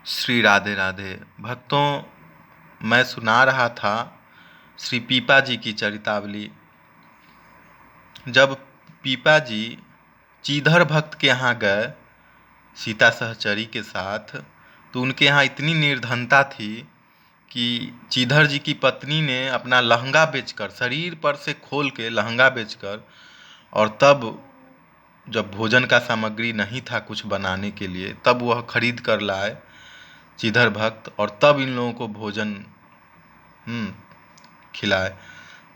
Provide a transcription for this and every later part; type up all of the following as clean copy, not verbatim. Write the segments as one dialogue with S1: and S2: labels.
S1: श्री राधे राधे। भक्तों, मैं सुना रहा था श्री पीपा जी की चरितावली। जब पीपा जी चीधर भक्त के यहाँ गए सीता सहचरी के साथ, तो उनके यहाँ इतनी निर्धनता थी कि चीधर जी की पत्नी ने अपना लहंगा बेचकर, शरीर पर से खोल के लहंगा बेचकर, और तब जब भोजन का सामग्री नहीं था कुछ बनाने के लिए, तब वह खरीद कर लाए चीधर भक्त, और तब इन लोगों को भोजन खिलाए।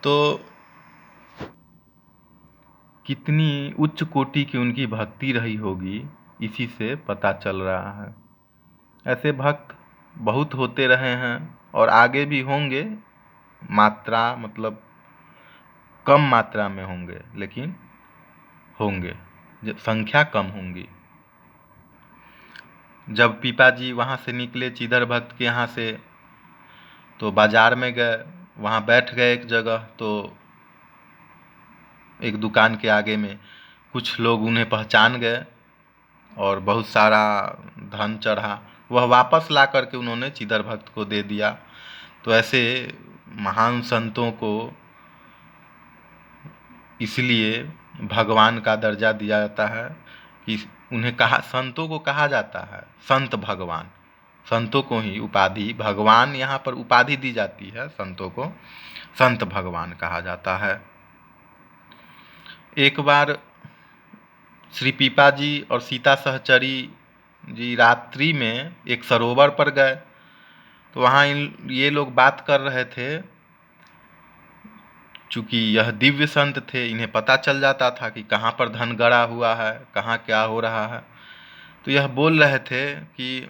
S1: तो कितनी उच्च कोटि की उनकी भक्ति रही होगी, इसी से पता चल रहा है। ऐसे भक्त बहुत होते रहे हैं और आगे भी होंगे। मात्रा मतलब कम मात्रा में होंगे, लेकिन होंगे, संख्या कम होंगी। जब पीपा जी वहाँ से निकले चीधर भक्त के यहाँ से, तो बाजार में गए, वहाँ बैठ गए एक जगह। तो एक दुकान के आगे में कुछ लोग उन्हें पहचान गए और बहुत सारा धन चढ़ा। वह वापस ला करके उन्होंने चीधर भक्त को दे दिया। तो ऐसे महान संतों को इसलिए भगवान का दर्जा दिया जाता है कि उन्हें संतों को कहा जाता है संत भगवान। संतों को ही उपाधि भगवान, यहाँ पर उपाधि दी जाती है, संतों को संत भगवान कहा जाता है। एक बार श्री पीपा जी और सीता सहचरी जी रात्रि में एक सरोवर पर गए। तो वहाँ ये लोग बात कर रहे थे। चूँकि यह दिव्य संत थे, इन्हें पता चल जाता था कि कहाँ पर धन गड़ा हुआ है, कहाँ क्या हो रहा है। तो यह बोल रहे थे कि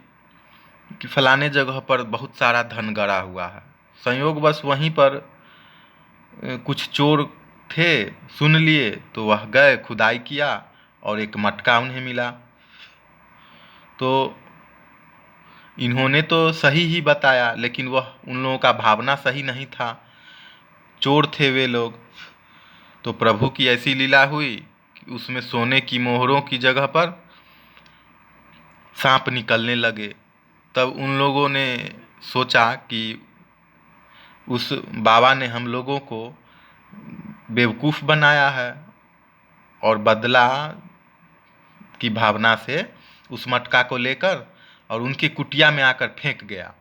S1: फलाने जगह पर बहुत सारा धन गड़ा हुआ है। संयोगवश वहीं पर कुछ चोर थे, सुन लिए, तो वह गए, खुदाई किया और एक मटका उन्हें मिला। तो इन्होंने तो सही ही बताया, लेकिन वह उन लोगों का भावना सही नहीं था। चोर थे वे लोग। तो प्रभु की ऐसी लीला हुई कि उसमें सोने की मोहरों की जगह पर सांप निकलने लगे। तब उन लोगों ने सोचा कि उस बाबा ने हम लोगों को बेवकूफ़ बनाया है, और बदला की भावना से उस मटका को लेकर और उनकी कुटिया में आकर फेंक गया।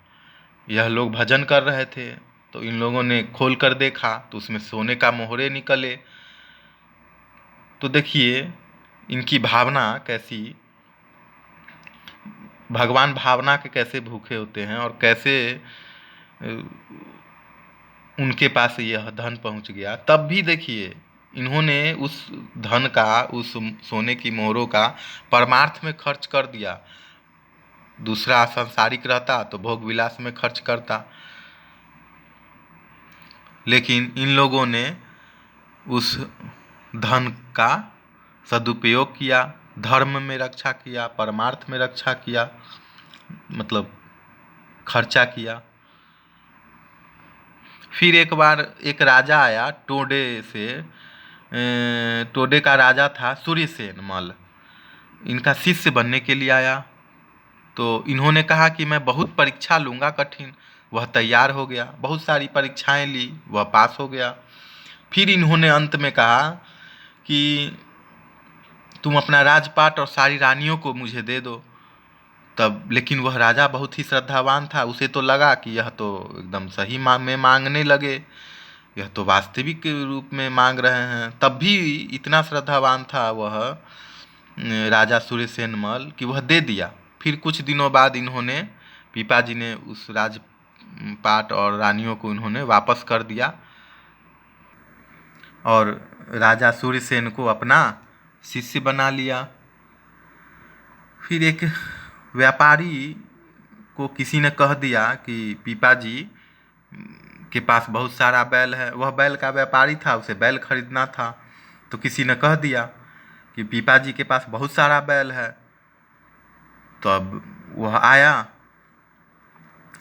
S1: यह लोग भजन कर रहे थे, तो इन लोगों ने खोल कर देखा तो उसमें सोने का मोहरे निकले। तो देखिए इनकी भावना कैसी, भगवान भावना के कैसे भूखे होते हैं, और कैसे उनके पास यह धन पहुंच गया। तब भी देखिए इन्होंने उस धन का, उस सोने की मोहरों का परमार्थ में खर्च कर दिया। दूसरा सांसारिक रहता तो भोग विलास में खर्च करता, लेकिन इन लोगों ने उस धन का सदुपयोग किया, धर्म में रक्षा किया, परमार्थ में रक्षा किया, मतलब खर्चा किया। फिर एक बार एक राजा आया टोडे से, टोडे का राजा था सूर्यसेन मल, इनका शिष्य बनने के लिए आया। तो इन्होंने कहा कि मैं बहुत परीक्षा लूँगा कठिन। वह तैयार हो गया, बहुत सारी परीक्षाएं ली, वह पास हो गया। फिर इन्होंने अंत में कहा कि तुम अपना राजपाट और सारी रानियों को मुझे दे दो। तब लेकिन वह राजा बहुत ही श्रद्धावान था, उसे तो लगा कि यह तो एकदम सही में मांगने लगे, यह तो वास्तविक रूप में मांग रहे हैं। तब भी इतना श्रद्धावान था वह राजा सूर्यसेन मल कि वह दे दिया। फिर कुछ दिनों बाद इन्होंने, पीपा जी ने उस राजपाट और रानियों को इन्होंने वापस कर दिया और राजा सूर्यसेन को अपना शिष्य बना लिया। फिर एक व्यापारी को किसी ने कह दिया कि पीपा जी के पास बहुत सारा बैल है। वह बैल का व्यापारी था, उसे बैल खरीदना था। तो किसी ने कह दिया कि पीपा जी के पास बहुत सारा बैल है। तो अब वह आया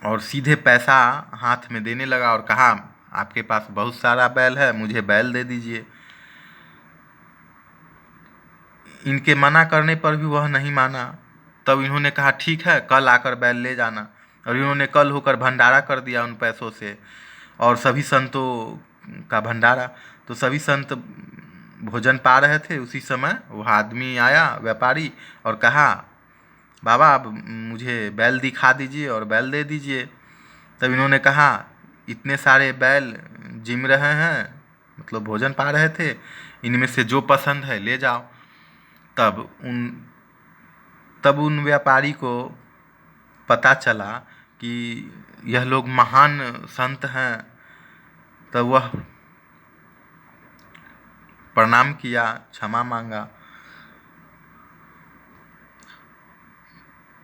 S1: और सीधे पैसा हाथ में देने लगा और कहा, आपके पास बहुत सारा बैल है, मुझे बैल दे दीजिए। इनके मना करने पर भी वह नहीं माना। तब इन्होंने कहा ठीक है, कल आकर बैल ले जाना। और इन्होंने कल होकर भंडारा कर दिया उन पैसों से, और सभी संतों का भंडारा। तो सभी संत भोजन पा रहे थे, उसी समय वह आदमी आया, व्यापारी, और कहा बाबा आप मुझे बैल दिखा दीजिए और बैल दे दीजिए। तब इन्होंने कहा इतने सारे बैल जिम रहे हैं, मतलब भोजन पा रहे थे, इनमें से जो पसंद है ले जाओ। तब उन व्यापारी को पता चला कि यह लोग महान संत हैं। तब वह प्रणाम किया, क्षमा मांगा।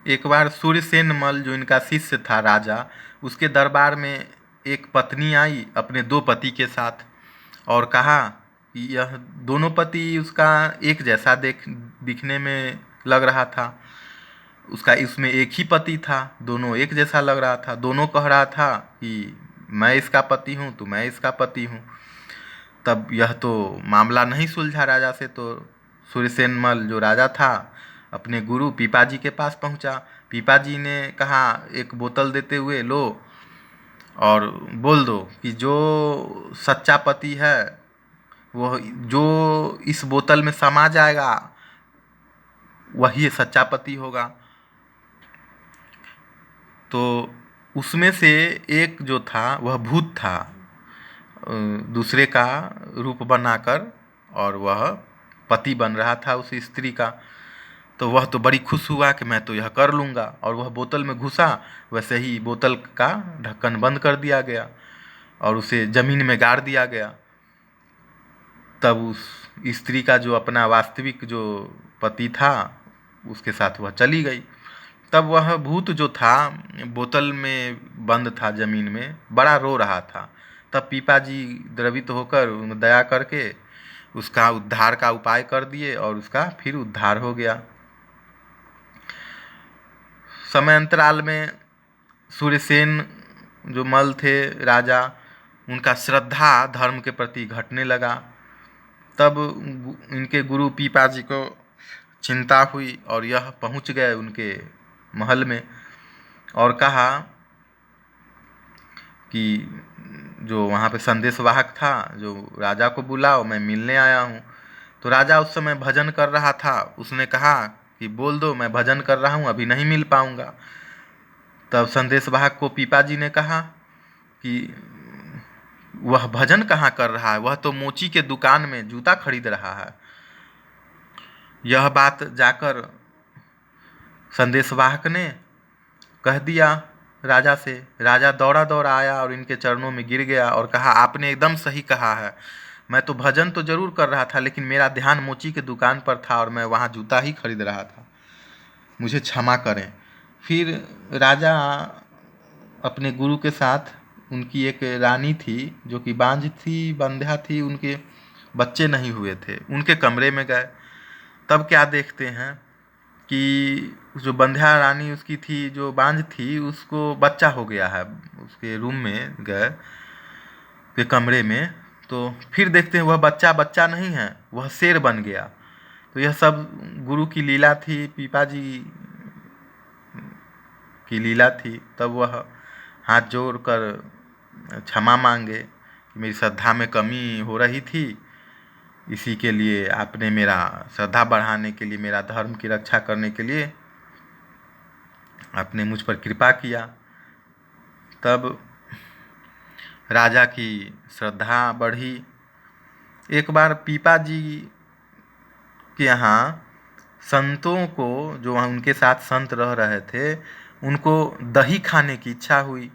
S1: एक बार सूर्यसेन मल जो इनका शिष्य था राजा, उसके दरबार में एक पत्नी आई अपने 2 पति के साथ, और कहा कि यह दोनों पति उसका एक जैसा दिखने में लग रहा था। उसका इसमें एक ही पति था, दोनों एक जैसा लग रहा था। दोनों कह रहा था कि मैं इसका पति हूँ तो मैं इसका पति हूँ। तब यह तो मामला नहीं सुलझा राजा से, तो सूर्यसेन मल जो राजा था अपने गुरु पीपाजी के पास पहुँचा। पीपाजी ने कहा एक बोतल देते हुए, लो और बोल दो कि जो सच्चा पति है वह जो इस बोतल में समा जाएगा वही सच्चा पति होगा। तो उसमें से एक जो था वह भूत था, दूसरे का रूप बनाकर, और वह पति बन रहा था उस स्त्री का। तो वह तो बड़ी खुश हुआ कि मैं तो यह कर लूँगा, और वह बोतल में घुसा। वैसे ही बोतल का ढक्कन बंद कर दिया गया और उसे ज़मीन में गाड़ दिया गया। तब उस स्त्री का जो अपना वास्तविक जो पति था उसके साथ वह चली गई। तब वह भूत जो था बोतल में बंद था ज़मीन में, बड़ा रो रहा था। तब पीपाजी द्रवित होकर दया करके उसका उद्धार का उपाय कर दिए और उसका फिर उद्धार हो गया। समय अंतराल में सूर्यसेन जो मल थे राजा, उनका श्रद्धा धर्म के प्रति घटने लगा। तब इनके गुरु पीपाजी को चिंता हुई और यह पहुंच गए उनके महल में और कहा कि जो वहाँ पे संदेशवाहक था, जो राजा को बुलाओ, मैं मिलने आया हूँ। तो राजा उस समय भजन कर रहा था। उसने कहा कि बोल दो, मैं भजन कर रहा हूँ, अभी नहीं मिल पाऊँगा। तब संदेशवाहक को पीपाजी ने कहा कि वह भजन कहाँ कर रहा है, वह तो मोची के दुकान में जूता खरीद रहा है। यह बात जाकर संदेशवाहक ने कह दिया राजा से। राजा दौड़ा दौड़ा आया और इनके चरणों में गिर गया और कहा, आपने एकदम सही कहा है। मैं तो भजन तो जरूर कर रहा था, लेकिन मेरा ध्यान मोची के दुकान पर था और मैं वहाँ जूता ही खरीद रहा था, मुझे क्षमा करें। फिर राजा अपने गुरु के साथ, उनकी एक रानी थी जो कि बांझ थी, बंध्या थी, उनके बच्चे नहीं हुए थे, उनके कमरे में गए। तब क्या देखते हैं कि जो बंध्या रानी उसकी थी, जो बांझ थी, उसको बच्चा हो गया है। उसके रूम में गए के कमरे में, तो फिर देखते हैं वह बच्चा बच्चा नहीं है, वह शेर बन गया। तो यह सब गुरु की लीला थी, पीपाजी की लीला थी। तब वह हाथ जोड़ कर क्षमा मांगे कि मेरी श्रद्धा में कमी हो रही थी, इसी के लिए आपने मेरा श्रद्धा बढ़ाने के लिए, मेरा धर्म की रक्षा करने के लिए आपने मुझ पर कृपा किया। तब राजा की श्रद्धा बढ़ी। एक बार पीपाजी के यहाँ संतों को, जो वहाँ उनके साथ संत रह रहे थे, उनको दही खाने की इच्छा हुई।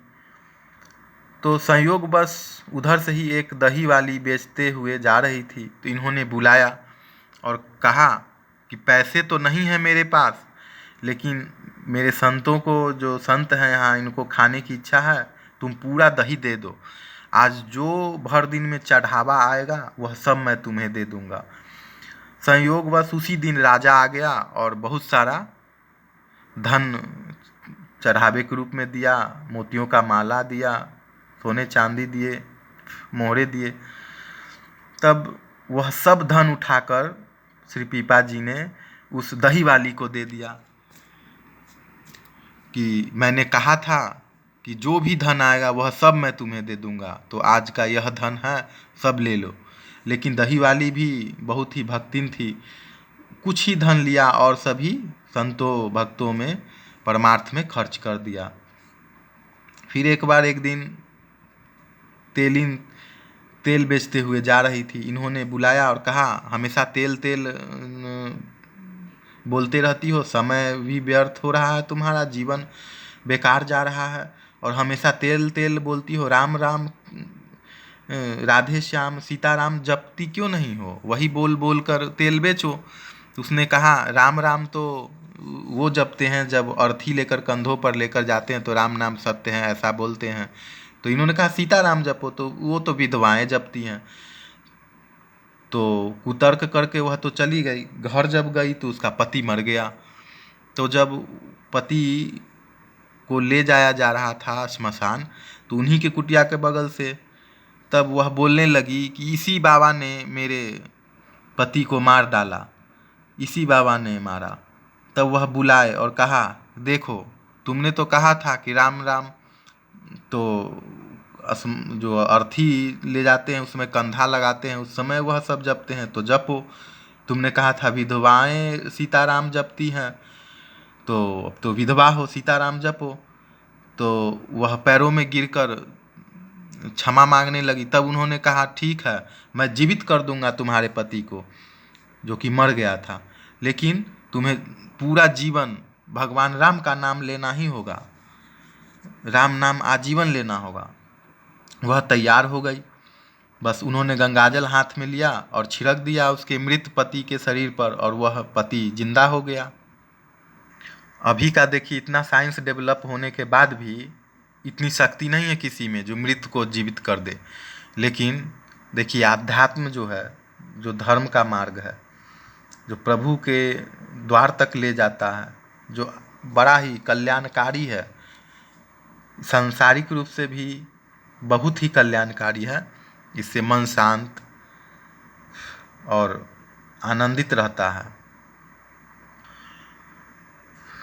S1: तो संयोग बस उधर से ही एक दही वाली बेचते हुए जा रही थी। तो इन्होंने बुलाया और कहा कि पैसे तो नहीं है मेरे पास, लेकिन मेरे संतों को, जो संत हैं यहाँ, इनको खाने की इच्छा है, तुम पूरा दही दे दो। आज जो भर दिन में चढ़ावा आएगा वह सब मैं तुम्हें दे दूंगा। संयोगवश उसी दिन राजा आ गया और बहुत सारा धन चढ़ावे के रूप में दिया, मोतियों का माला दिया, सोने चांदी दिए, मोहरे दिए। तब वह सब धन उठाकर श्री पीपा जी ने उस दही वाली को दे दिया। कि मैंने कहा था कि जो भी धन आएगा वह सब मैं तुम्हें दे दूंगा, तो आज का यह धन है, सब ले लो। लेकिन दही वाली भी बहुत ही भक्तिन थी, कुछ ही धन लिया और सभी संतों भक्तों में परमार्थ में खर्च कर दिया। फिर एक बार एक दिन तेलिन तेल बेचते हुए जा रही थी, इन्होंने बुलाया और कहा, हमेशा तेल तेल बोलते रहती हो, समय भी व्यर्थ हो रहा है, तुम्हारा जीवन बेकार जा रहा है, और हमेशा तेल तेल बोलती हो, राम राम राधे श्याम सीताराम जपती क्यों नहीं हो, वही बोल बोल कर तेल बेचो। उसने कहा, राम राम तो वो जपते हैं जब अर्थी लेकर कंधों पर लेकर जाते हैं तो राम नाम सत्य है ऐसा बोलते हैं। तो इन्होंने कहा, सीताराम जपो, तो वो तो विधवाएं जपती हैं। तो कुतर्क करके वह तो चली गई। घर जब गई तो उसका पति मर गया। तो जब पति को ले जाया जा रहा था श्मशान, तो उन्हीं के कुटिया के बगल से तब वह बोलने लगी कि इसी बाबा ने मेरे पति को मार डाला, इसी बाबा ने मारा। तब वह बुलाए और कहा, देखो तुमने तो कहा था कि राम राम तो जो अर्थी ले जाते हैं उसमें कंधा लगाते हैं, उस समय वह सब जपते हैं, तो जपो। तुमने कहा था विधवाएं सीताराम जपती हैं, तो अब तो विधवा हो, सीताराम जपो। तो वह पैरों में गिरकर क्षमा मांगने लगी। तब उन्होंने कहा, ठीक है, मैं जीवित कर दूंगा तुम्हारे पति को जो कि मर गया था, लेकिन तुम्हें पूरा जीवन भगवान राम का नाम लेना ही होगा, राम नाम आजीवन लेना होगा। वह तैयार हो गई। बस उन्होंने गंगाजल हाथ में लिया और छिड़क दिया उसके मृत पति के शरीर पर, और वह पति जिंदा हो गया। अभी का देखिए, इतना साइंस डेवलप होने के बाद भी इतनी शक्ति नहीं है किसी में जो मृत को जीवित कर दे। लेकिन देखिए, आध्यात्म जो है, जो धर्म का मार्ग है, जो प्रभु के द्वार तक ले जाता है, जो बड़ा ही कल्याणकारी है, सांसारिक रूप से भी बहुत ही कल्याणकारी है। इससे मन शांत और आनंदित रहता है।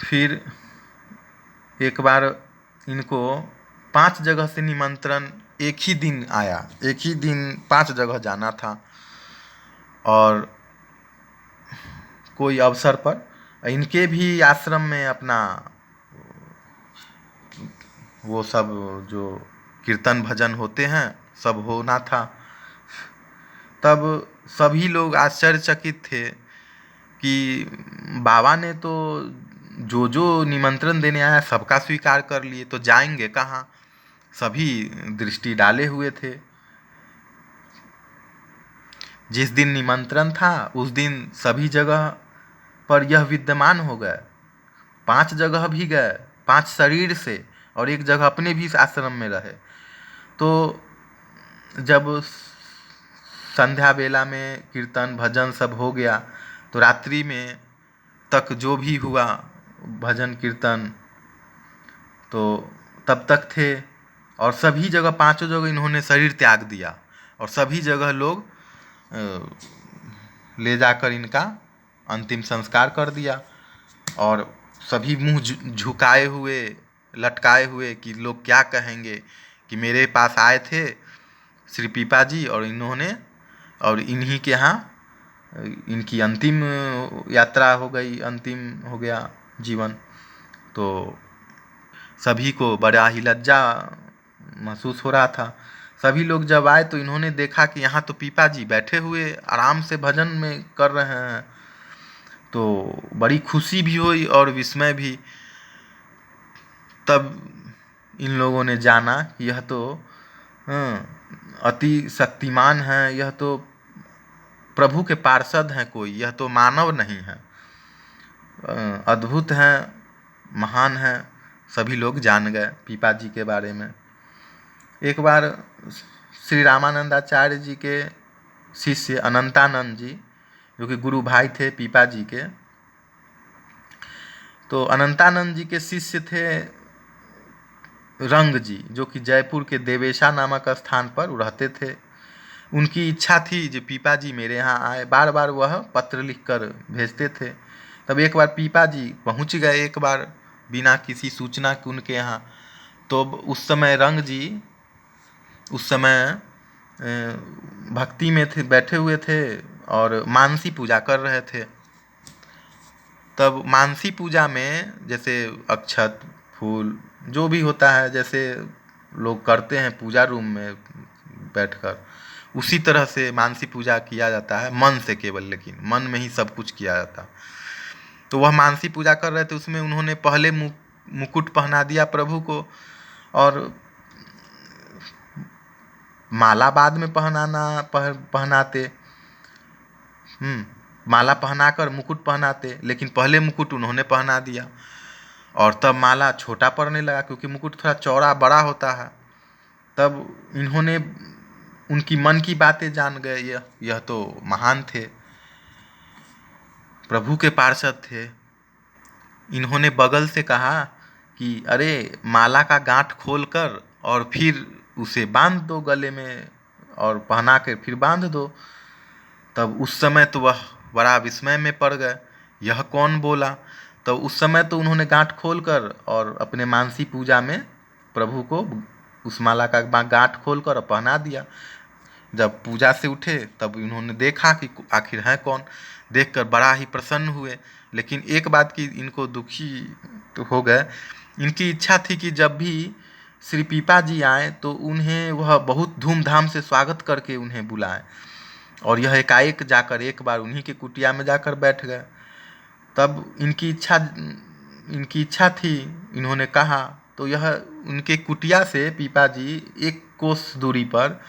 S1: फिर एक बार इनको 5 जगह से निमंत्रण एक ही दिन आया, एक ही दिन 5 जगह जाना था। और कोई अवसर पर इनके भी आश्रम में अपना वो सब जो कीर्तन भजन होते हैं सब होना था। तब सभी लोग आश्चर्यचकित थे कि बाबा ने तो जो जो निमंत्रण देने आया सबका स्वीकार कर लिए, तो जाएंगे कहाँ। सभी दृष्टि डाले हुए थे। जिस दिन निमंत्रण था उस दिन सभी जगह पर यह विद्यमान हो गए। 5 जगह भी गए, 5 शरीर से, और एक जगह अपने भी आश्रम में रहे। तो जब संध्या बेला में कीर्तन भजन सब हो गया, तो रात्रि में तक जो भी हुआ भजन कीर्तन, तो तब तक थे। और सभी जगह 5 जगह इन्होंने शरीर त्याग दिया, और सभी जगह लोग ले जाकर इनका अंतिम संस्कार कर दिया। और सभी मुंह झुकाए हुए, लटकाए हुए कि लोग क्या कहेंगे कि मेरे पास आए थे श्री पीपा जी, और इन्होंने, और इन्हीं के यहाँ इनकी अंतिम यात्रा हो गई, अंतिम हो गया जीवन। तो सभी को बड़ा ही लज्जा महसूस हो रहा था। सभी लोग जब आए तो इन्होंने देखा कि यहाँ तो पीपा जी बैठे हुए आराम से भजन में कर रहे हैं। तो बड़ी खुशी भी हुई और विस्मय भी। तब इन लोगों ने जाना कि यह तो अति शक्तिमान है, यह तो प्रभु के पार्षद हैं कोई, यह तो मानव नहीं है, अद्भुत हैं, महान हैं। सभी लोग जान गए पीपा जी के बारे में। एक बार श्री रामानंदाचार्य जी के शिष्य अनंतानंद जी, जो कि गुरु भाई थे पीपा जी के, तो अनंतानंद जी के शिष्य थे रंग जी, जो कि जयपुर के देवेशा नामक स्थान पर रहते थे। उनकी इच्छा थी जो पीपा जी मेरे यहाँ आए, बार बार वह पत्र लिखकर भेजते थे। तब एक बार पीपा जी पहुँच गए एक बार बिना किसी सूचना के उनके यहाँ। तो उस समय रंग जी उस समय भक्ति में थे, बैठे हुए थे और मानसी पूजा कर रहे थे। तब मानसी पूजा में जैसे अक्षत फूल जो भी होता है, जैसे लोग करते हैं पूजा रूम में बैठकर, उसी तरह से मानसी पूजा किया जाता है, मन से केवल, लेकिन मन में ही सब कुछ किया जाता है। तो वह मानसी पूजा कर रहे थे, उसमें उन्होंने पहले मुकुट पहना दिया प्रभु को, और माला बाद में पहनाते। माला पहनाकर मुकुट पहनाते, लेकिन पहले मुकुट उन्होंने पहना दिया, और तब माला छोटा पड़ने लगा क्योंकि मुकुट थोड़ा चौड़ा बड़ा होता है। तब इन्होंने उनकी मन की बातें जान गए, यह तो महान थे, प्रभु के पार्षद थे। इन्होंने बगल से कहा कि अरे माला का गांठ खोलकर और फिर उसे बांध दो गले में, और पहना के फिर बांध दो। तब उस समय तो वह बड़ा विस्मय में पड़ गए, यह कौन बोला। तो उस समय तो उन्होंने गांठ खोलकर और अपने मानसी पूजा में प्रभु को उस माला का गांठ खोलकर और पहना दिया। जब पूजा से उठे तब इन्होंने देखा कि आखिर है कौन, देखकर बड़ा ही प्रसन्न हुए। लेकिन एक बात की इनको दुखी तो हो गए, इनकी इच्छा थी कि जब भी श्री पीपा जी आए तो उन्हें वह बहुत धूमधाम से स्वागत करके उन्हें बुलाए, और यह एकाएक जाकर एक बार उन्हीं के कुटिया में जाकर बैठ गए। तब इनकी इच्छा थी, इन्होंने कहा, तो यह उनके कुटिया से पीपा जी 1 कोस दूरी पर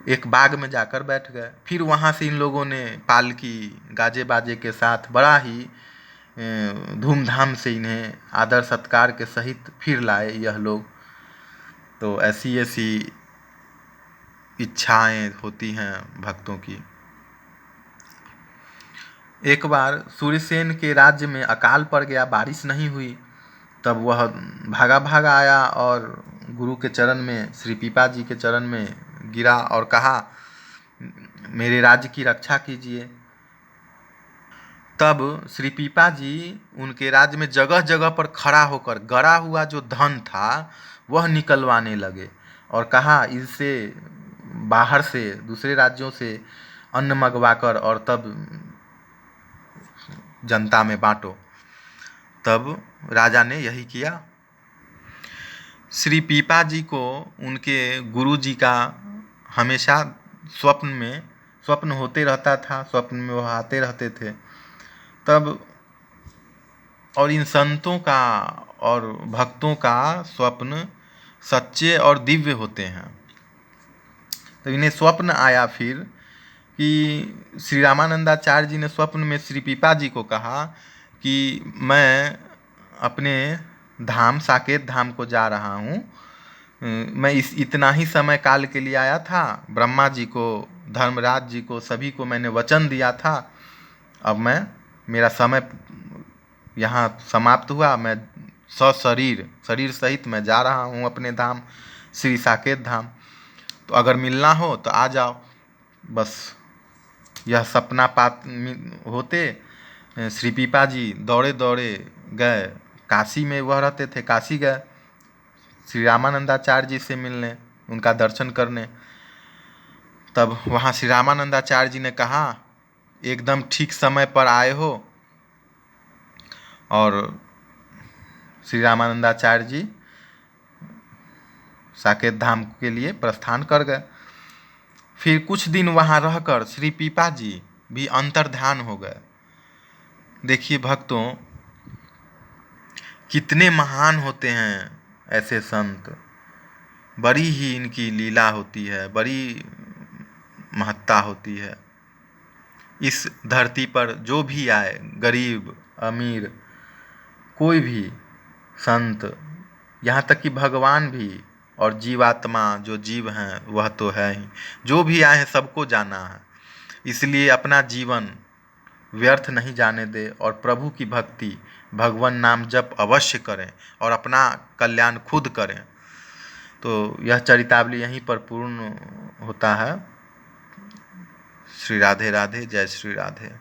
S1: एक बाग में जाकर बैठ गए। फिर वहाँ से इन लोगों ने पालकी गाजे बाजे के साथ बड़ा ही धूमधाम से इन्हें आदर सत्कार के सहित फिर लाए यह लोग। तो ऐसी ऐसी इच्छाएं होती हैं भक्तों की। एक बार सूर्यसेन के राज्य में अकाल पड़ गया, बारिश नहीं हुई। तब वह भागा भागा आया और गुरु के चरण में, श्री पीपा जी के चरण में गिरा और कहा, मेरे राज्य की रक्षा कीजिए। तब श्री पीपा जी उनके राज्य में जगह जगह पर खड़ा होकर गड़ा हुआ जो धन था वह निकलवाने लगे, और कहा, इससे बाहर से दूसरे राज्यों से अन्न मंगवाकर और तब जनता में बांटो। तब राजा ने यही किया। श्री पीपा जी को उनके गुरु जी का हमेशा स्वप्न होते रहता था, स्वप्न में वह आते रहते थे। तब और इन संतों का और भक्तों का स्वप्न सच्चे और दिव्य होते हैं। तो इन्हें स्वप्न आया फिर कि श्री रामानंदाचार्य जी ने स्वप्न में श्री पीपा जी को कहा कि मैं अपने धाम साकेत धाम को जा रहा हूँ, मैं इतना ही समय काल के लिए आया था, ब्रह्मा जी को, धर्मराज जी को, सभी को मैंने वचन दिया था, अब मेरा समय यहाँ समाप्त हुआ, मैं शरीर सहित मैं जा रहा हूँ अपने धाम श्री साकेत धाम, तो अगर मिलना हो तो आ जाओ। बस यह सपना होते श्री पीपा जी दौड़े दौड़े गए काशी में, वह रहते थे, काशी गए श्री रामानंदाचार्य जी से मिलने, उनका दर्शन करने। तब वहाँ श्री रामानंदाचार्य जी ने कहा, एकदम ठीक समय पर आए हो। और श्री रामानंदाचार्य जी साकेत धाम के लिए प्रस्थान कर गए। फिर कुछ दिन वहाँ रहकर श्री पीपा जी भी अंतर्ध्यान हो गए। देखिए भक्तों, कितने महान होते हैं ऐसे संत, बड़ी ही इनकी लीला होती है, बड़ी महत्ता होती है। इस धरती पर जो भी आए, गरीब अमीर, कोई भी संत, यहाँ तक कि भगवान भी, और जीवात्मा जो जीव हैं वह तो है ही, जो भी आए हैं सबको जाना है। इसलिए अपना जीवन व्यर्थ नहीं जाने दे और प्रभु की भक्ति, भगवान नाम जप अवश्य करें और अपना कल्याण खुद करें। तो यह चरितावली यहीं पर पूर्ण होता है। श्री राधे राधे, जय श्री राधे।